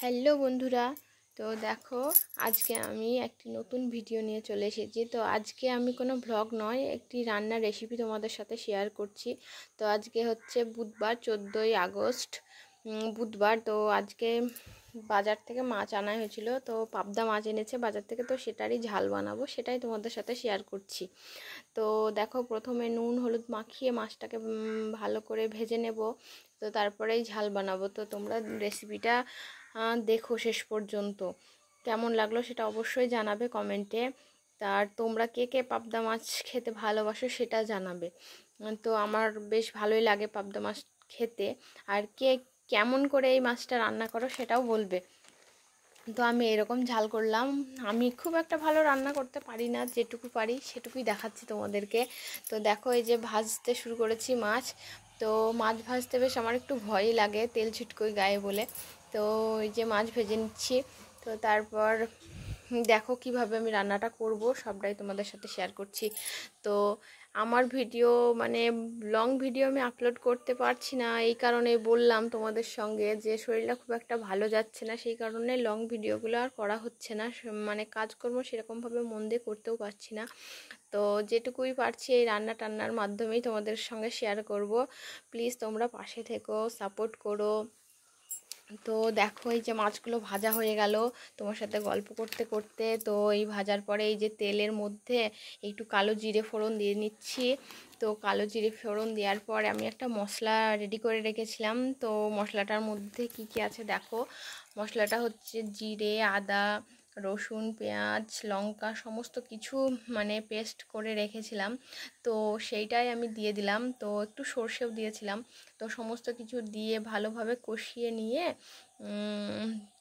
Hello বন্ধুরা, তো দেখো আজকে আমি একটি নতুন ভিডিও নিয়ে চলে এসেছি। তো আজকে আমি কোনো ভ্লগ নয়, একটি রান্নার রেসিপি তোমাদের সাথে শেয়ার করছি। তো আজকে হচ্ছে বুধবার, 14ই আগস্ট বুধবার। তো আজকে বাজার থেকে মাছ আনা হয়েছিল, তো পাবদা মাছ এনেছে বাজার থেকে, তো সেটারই ঝাল বানাবো, সেটাই তোমাদের সাথে শেয়ার করছি। তো দেখো, প্রথমে নুন হলুদ মাখিয়ে মাছটাকে ভালো করে ভেজে নেব, তো তারপরেই ঝাল বানাবো। তো তোমরা রেসিপিটা দেখো শেষ পর্যন্ত। কেমন লাগলো সেটা অবশ্যই জানাবে কমেন্টে। আর তোমরা কে কে পাবদা মাছ খেতে ভালোবাসো সেটা জানাবে। তো আমার বেশ ভালোই লাগে পাবদা মাছ খেতে। আর কে কেমন করে এই মাছটা রান্না করো সেটাও বলবে। তো আমি এরকম ঝাল করলাম। আমি খুব একটা ভালো রান্না করতে পারি না, যেটুকু পারি সেটুকুই দেখাচ্ছি তোমাদেরকে। তো দেখো, এই যে ভাজতে শুরু করেছি মাছ। তো মাছ ভাজতে বেশ আমার একটু ভয়ই লাগে, তেল ছিটকোই গায়ে বলে। তো এই যে মাছ ভেজে নিচ্ছি। তো তারপর দেখো কিভাবে আমি রান্নাটা করব সবটাই তোমাদের সাথে শেয়ার করছি। তো আমার ভিডিও মানে লং ভিডিও আমি আপলোড করতে পারছি না, এই কারণে বললাম তোমাদের সঙ্গে যে শরীরটা খুব একটা ভালো যাচ্ছে না, সেই কারণে লং ভিডিওগুলো আর করা হচ্ছে না। মানে কাজকর্ম সেরকমভাবে মন দিয়ে করতেও পারছি না। তো যেটুকুই পারছি এই রান্না টান্নার মাধ্যমেই তোমাদের সঙ্গে শেয়ার করব। প্লিজ তোমরা পাশে থেকো, সাপোর্ট করো। তো দেখো, এই যে মাছগুলো ভাজা হয়ে গেল তোমার সাথে গল্প করতে করতে। তো এই ভাজার পরে এই যে তেলের মধ্যে একটু কালো জিরে ফোড়ন দিয়ে নিচ্ছি। তো কালো জিরে ফোড়ন দেওয়ার পর আমি একটা মশলা রেডি করে রেখেছিলাম। তো মশলাটার মধ্যে কি কি আছে দেখো। মশলাটা হচ্ছে জিরে, আদা, রসুন, পেঁয়াজ, লঙ্কা সমস্ত কিছু মানে পেস্ট করে রেখেছিলাম। তো সেইটাই আমি দিয়ে দিলাম। তো একটু সর্ষেও দিয়েছিলাম। তো সমস্ত কিছু দিয়ে ভালোভাবে কষিয়ে নিয়ে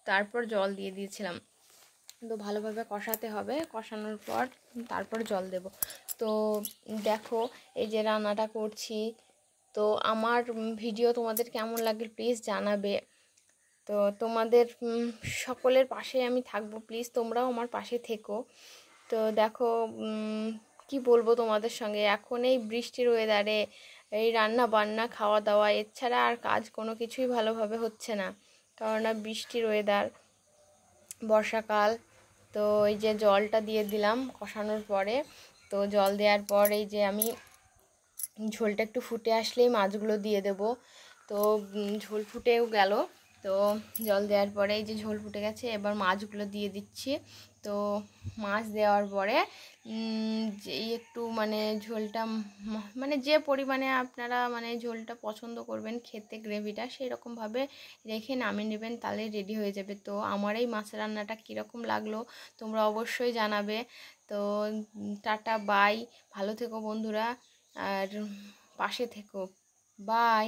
তারপর জল দিয়ে দিয়েছিলাম। তো ভালোভাবে কষাতে হবে, কষানোর পর তারপর জল দেব। তো দেখো, এই যে রান্নাটা করছি। তো আমার ভিডিও তোমাদের কেমন লাগে প্লিজ জানাবে। তো তোমাদের সকলের পাশে আমি থাকবো, প্লিজ তোমরাও আমার পাশে থেকো। তো দেখো, কি বলবো তোমাদের সঙ্গে, এখন এই বৃষ্টির ওয়েদারে এই রান্না বান্না খাওয়া দাওয়া এছাড়া আর কাজ কোনো কিছুই ভালোভাবে হচ্ছে না, কারণ বৃষ্টির ওয়েদার, বর্ষাকাল। তো এই যে জলটা দিয়ে দিলাম কষানোর পরে। তো জল দেওয়ার পর এই যে আমি ঝোলটা একটু ফুটে আসলেই মাছগুলো দিয়ে দেব। তো ঝোল ফুটেও গেল। তো জল দেওয়ার পরে এই যে ঝোল ফুটে গেছে, এবার মাছগুলো দিয়ে দিচ্ছি। তো মাছ দেওয়ার পরে যেই একটু মানে ঝোলটা মানে যে পরিমাণে আপনারা মানে ঝোলটা পছন্দ করবেন খেতে, গ্রেভিটা সেই রকমভাবে রেখে নামিয়ে নেবেন, তাহলে রেডি হয়ে যাবে। তো আমার এই মাছ রান্নাটা কীরকম লাগলো তোমরা অবশ্যই জানাবে। তো টাটা বাই, ভালো থেকো বন্ধুরা, আর পাশে থেকো। বাই।